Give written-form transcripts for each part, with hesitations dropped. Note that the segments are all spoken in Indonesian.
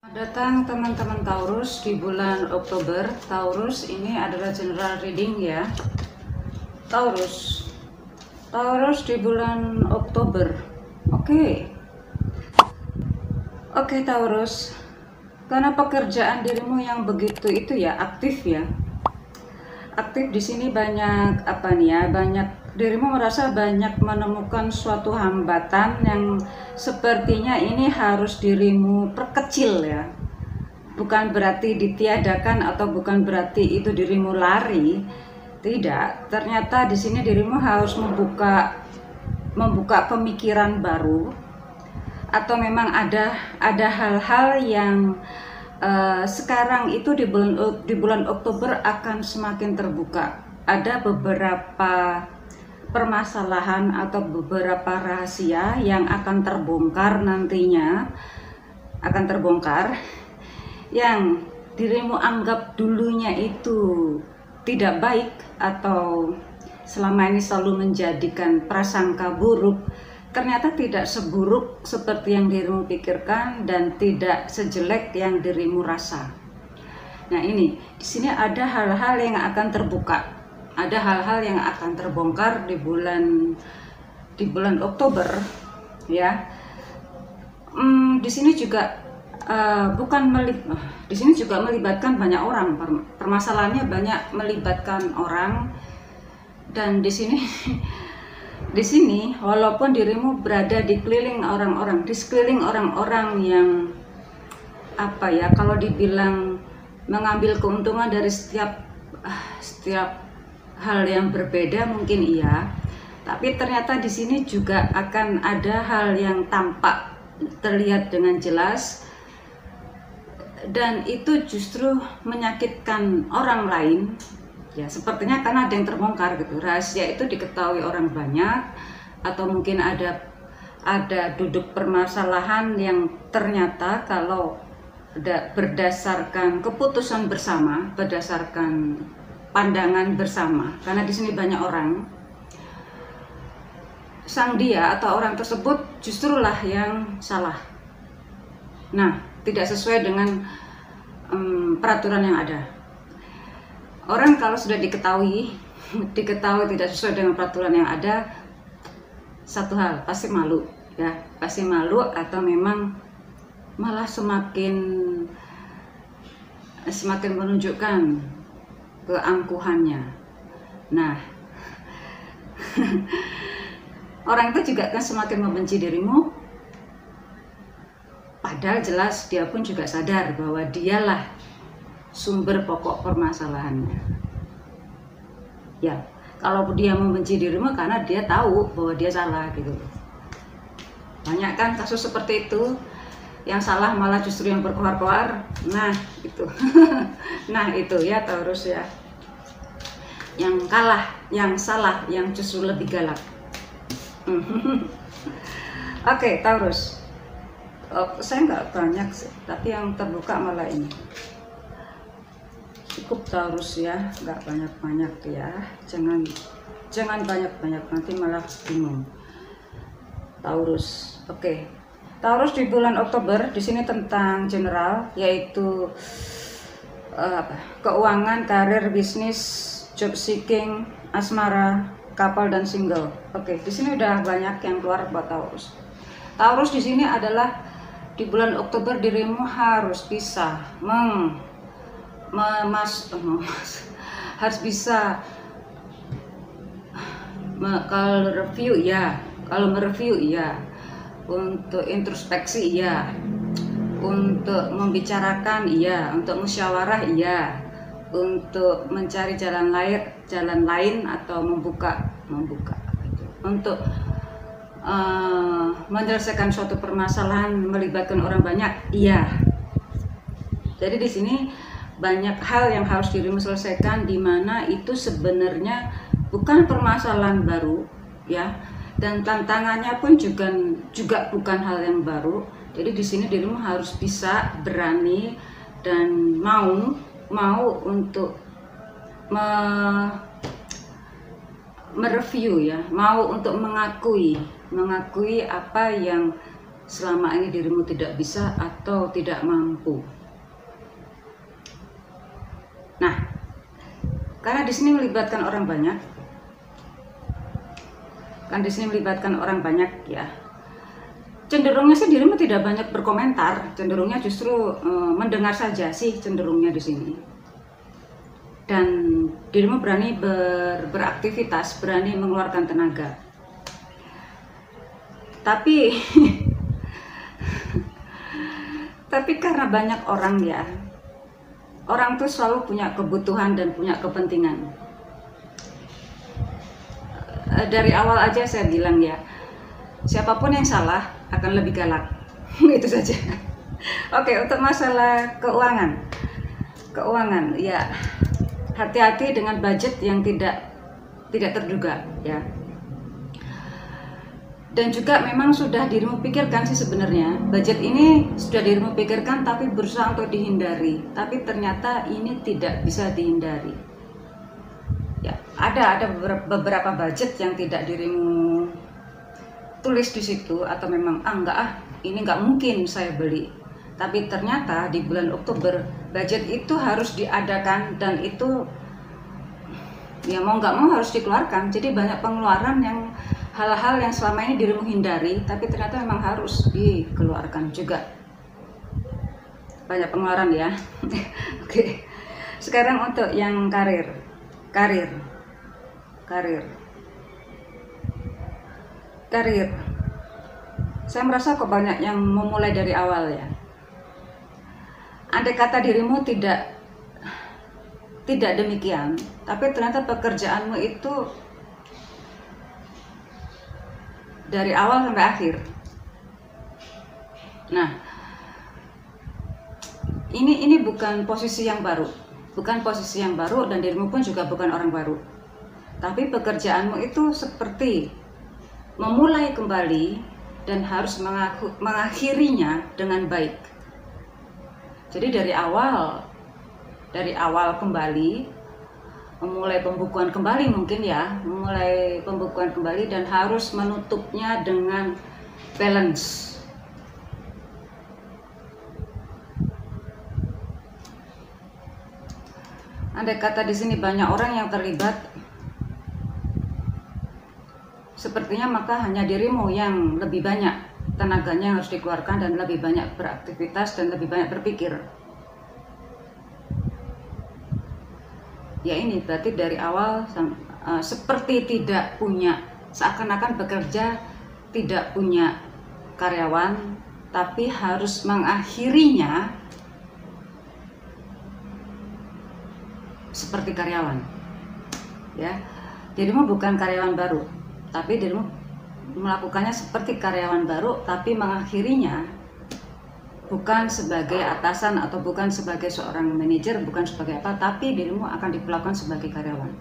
Datang teman-teman Taurus di bulan Oktober. Taurus ini adalah general reading ya. Taurus di bulan Oktober. Oke, Taurus, karena pekerjaan dirimu yang begitu itu ya aktif ya. Aktif di sini banyak apa nih ya? Banyak dirimu merasa banyak menemukan suatu hambatan yang sepertinya ini harus dirimu perkecil ya. Bukan berarti ditiadakan atau bukan berarti itu dirimu lari. Tidak, ternyata di sini dirimu harus membuka pemikiran baru, atau memang ada hal-hal yang sekarang itu di bulan Oktober akan semakin terbuka. Ada beberapa permasalahan atau beberapa rahasia yang akan terbongkar nantinya, yang dirimu anggap dulunya itu tidak baik atau selama ini selalu menjadikan prasangka buruk, ternyata tidak seburuk seperti yang dirimu pikirkan dan tidak sejelek yang dirimu rasa. Nah, ini di sini ada hal-hal yang akan terbuka, ada hal-hal yang akan terbongkar di bulan Oktober ya. Di sini juga di sini juga melibatkan banyak orang. Permasalahannya banyak melibatkan orang, dan di sini walaupun dirimu berada di sekeliling orang-orang yang apa ya, kalau dibilang mengambil keuntungan dari setiap hal yang berbeda mungkin iya, tapi ternyata di sini juga akan ada hal yang tampak terlihat dengan jelas, dan itu justru menyakitkan orang lain ya, sepertinya karena ada yang terbongkar gitu. Rahasia itu diketahui orang banyak, atau mungkin ada duduk permasalahan yang ternyata kalau berdasarkan keputusan bersama, berdasarkan pandangan bersama, karena di sini banyak orang, sang dia atau orang tersebut justrulah yang salah. Nah, tidak sesuai dengan peraturan yang ada. Orang kalau sudah diketahui tidak sesuai dengan peraturan yang ada, satu hal, pasti malu ya, pasti malu, atau memang malah semakin menunjukkan keangkuhannya. Nah, orang itu juga akan semakin membenci dirimu, padahal jelas dia pun juga sadar bahwa dialah sumber pokok permasalahannya. Ya, kalau dia membenci dirimu karena dia tahu bahwa dia salah gitu. Banyak kan kasus seperti itu, yang salah malah justru yang berkoar-koar. Nah, itu. Nah, itu ya Taurus ya. Yang kalah, yang salah, yang justru lebih galak. Oke, Taurus. Saya nggak banyak sih, tapi yang terbuka malah ini. Cukup Taurus ya, nggak banyak-banyak ya. Jangan banyak-banyak, nanti malah bingung. Taurus. Oke. Taurus di bulan Oktober di sini tentang general, yaitu keuangan, karir, bisnis, job seeking, asmara, couple, dan single. Oke, di sini udah banyak yang keluar buat Taurus. Taurus di sini adalah di bulan Oktober dirimu harus bisa harus bisa kalau mereview ya, untuk introspeksi iya, untuk membicarakan iya, untuk musyawarah iya, untuk mencari jalan lain atau membuka untuk menyelesaikan suatu permasalahan melibatkan orang banyak iya. Jadi di sini banyak hal yang harus dirimu selesaikan, di mana itu sebenarnya bukan permasalahan baru ya, dan tantangannya pun juga bukan hal yang baru. Jadi di sini dirimu harus bisa berani dan mau untuk mereview ya, mau untuk mengakui apa yang selama ini dirimu tidak bisa atau tidak mampu. Nah, karena di sini melibatkan orang banyak, ya. Cenderungnya sih dirimu tidak banyak berkomentar, cenderungnya justru mendengar saja sih cenderungnya di sini. Dan dirimu berani beraktivitas, berani mengeluarkan tenaga. Tapi tapi karena banyak orang ya, orang tuh selalu punya kebutuhan dan punya kepentingan. Dari awal aja saya bilang ya, siapapun yang salah akan lebih galak. Itu saja. Oke, untuk masalah keuangan ya, hati-hati dengan budget yang tidak terduga ya. Dan juga memang sudah dirimu pikirkan sih sebenarnya, budget ini sudah dirimu pikirkan tapi berusaha untuk dihindari, tapi ternyata ini tidak bisa dihindari. Ya, ada beberapa budget yang tidak dirimu tulis di situ, atau memang ini nggak mungkin saya beli. Tapi ternyata di bulan Oktober budget itu harus diadakan, dan itu ya mau nggak mau harus dikeluarkan. Jadi banyak pengeluaran yang hal-hal yang selama ini dirimu hindari, tapi ternyata memang harus dikeluarkan juga. Banyak pengeluaran ya. Oke. Sekarang untuk yang karir. Saya merasa kok banyak yang memulai dari awal ya. Andai kata dirimu tidak demikian, tapi ternyata pekerjaanmu itu dari awal sampai akhir. Nah, ini bukan posisi yang baru, dan dirimu pun juga bukan orang baru. Tapi pekerjaanmu itu seperti memulai kembali dan harus mengakhirinya dengan baik. Jadi dari awal kembali, memulai pembukuan kembali mungkin ya, dan harus menutupnya dengan balance. Andai kata di sini banyak orang yang terlibat, sepertinya maka hanya dirimu yang lebih banyak tenaganya yang harus dikeluarkan, dan lebih banyak beraktivitas dan lebih banyak berpikir. Ya ini berarti dari awal seperti tidak punya, seakan-akan bekerja tidak punya karyawan, tapi harus mengakhirinya seperti karyawan. Ya, dirimu bukan karyawan baru, tapi dirimu melakukannya seperti karyawan baru, tapi mengakhirinya bukan sebagai atasan atau bukan sebagai seorang manajer, bukan sebagai apa, tapi dirimu akan diperlakukan sebagai karyawan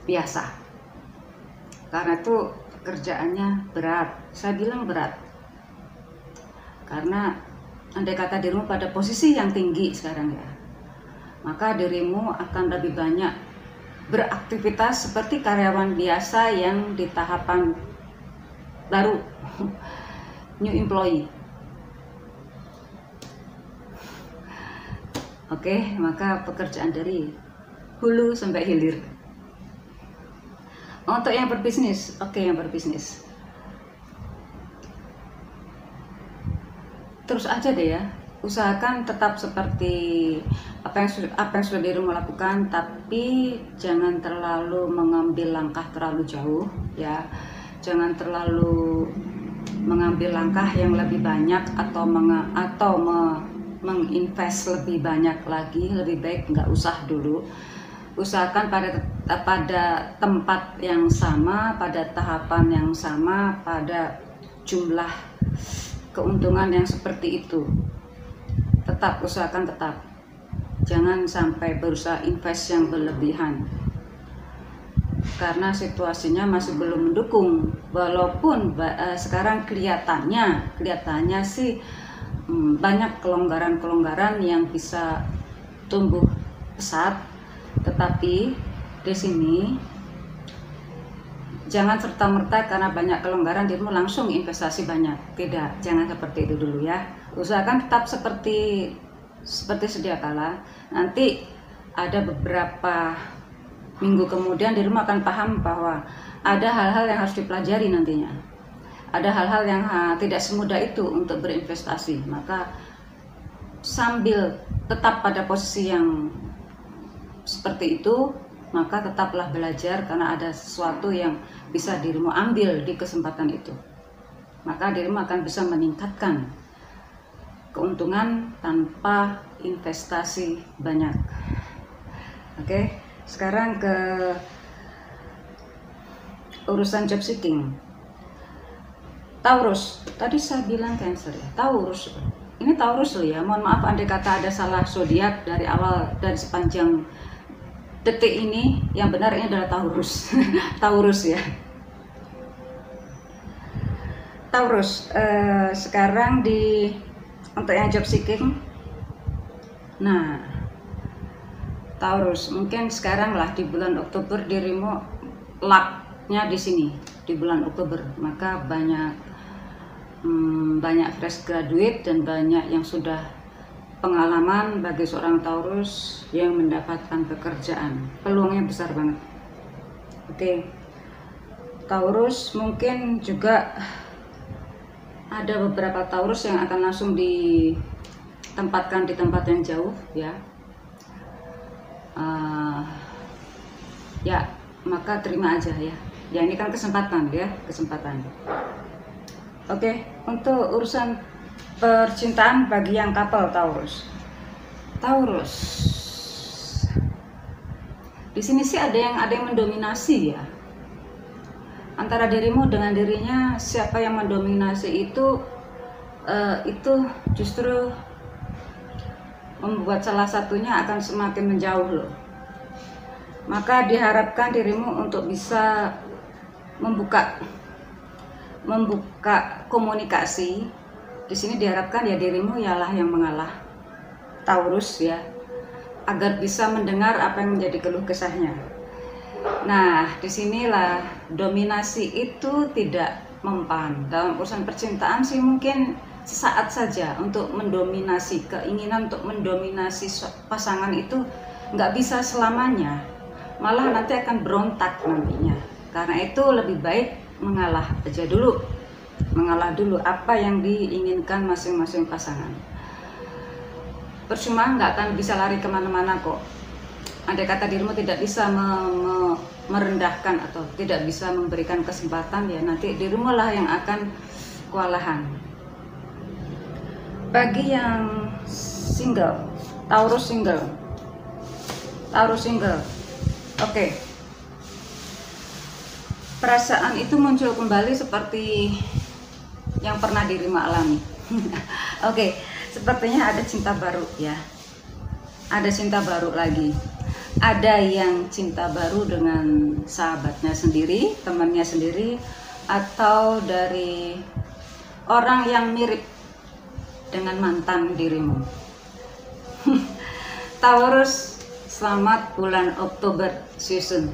biasa. Karena itu pekerjaannya berat. Saya bilang berat karena andai kata dirimu pada posisi yang tinggi sekarang ya, maka dirimu akan lebih banyak beraktivitas seperti karyawan biasa yang di tahapan baru, new employee. Oke, maka pekerjaan dari hulu sampai hilir. Untuk yang berbisnis, terus aja deh ya, usahakan tetap seperti apa yang sudah dirimu lakukan, tapi jangan terlalu mengambil langkah terlalu jauh ya. Jangan terlalu mengambil langkah yang lebih banyak atau menginvest lebih banyak lagi. Lebih baik nggak usah dulu. Usahakan pada tempat yang sama, pada tahapan yang sama, pada jumlah keuntungan yang seperti itu. Usahakan tetap. Jangan sampai berusaha invest yang berlebihan. Karena situasinya masih belum mendukung, walaupun sekarang kelihatannya sih banyak kelonggaran yang bisa tumbuh pesat, tetapi di sini Jangan serta-merta karena banyak kelonggaran dirimu langsung investasi banyak. Tidak, jangan seperti itu dulu ya. Usahakan tetap seperti sedia kala. Nanti ada beberapa minggu kemudian dirimu akan paham bahwa ada hal-hal yang harus dipelajari nantinya. Ada hal-hal yang tidak semudah itu untuk berinvestasi. Maka sambil tetap pada posisi yang seperti itu, maka tetaplah belajar karena ada sesuatu yang bisa dirimu ambil di kesempatan itu. Maka dirimu akan bisa meningkatkan keuntungan tanpa investasi banyak. Oke, sekarang ke urusan job seeking. Taurus, tadi saya bilang Cancer ya, Taurus. Ini Taurus loh ya, mohon maaf andai kata ada salah zodiak dari awal, dari sepanjang detik ini. Yang benar ini adalah Taurus. Taurus ya. Taurus, sekarang untuk yang job seeking. Nah, Taurus, mungkin sekarang lah di bulan Oktober dirimu luck-nya di sini di bulan Oktober, maka banyak fresh graduate dan banyak yang sudah pengalaman bagi seorang Taurus yang mendapatkan pekerjaan. Peluangnya besar banget. Oke. Taurus mungkin juga ada beberapa Taurus yang akan langsung ditempatkan di tempat yang jauh ya. Ya, maka terima aja ya. Ya ini kan kesempatan ya, kesempatan. Oke, untuk urusan percintaan bagi yang couple Taurus. Taurus. Di sini sih ada yang mendominasi ya. Antara dirimu dengan dirinya, siapa yang mendominasi itu justru membuat salah satunya akan semakin menjauh loh. Maka diharapkan dirimu untuk bisa membuka komunikasi. Di sini diharapkan ya dirimu ialah yang mengalah Taurus ya, agar bisa mendengar apa yang menjadi keluh kesahnya. Nah, disinilah dominasi itu tidak mempan. Dalam urusan percintaan sih mungkin sesaat saja untuk mendominasi, keinginan untuk mendominasi pasangan itu nggak bisa selamanya. Malah nanti akan berontak nantinya. Karena itu lebih baik mengalah aja dulu. Mengalah dulu apa yang diinginkan masing-masing pasangan. Percuma nggak akan bisa lari kemana-mana kok. Andai kata dirimu tidak bisa merendahkan atau tidak bisa memberikan kesempatan, ya nanti dirimu lah yang akan kewalahan. Bagi yang single, Taurus single, oke. Perasaan itu muncul kembali seperti yang pernah dirimu alami. Oke, sepertinya ada cinta baru ya. Ada cinta baru lagi. Ada yang cinta baru dengan sahabatnya sendiri, temannya sendiri, atau dari orang yang mirip dengan mantan dirimu. Taurus, selamat bulan Oktober season.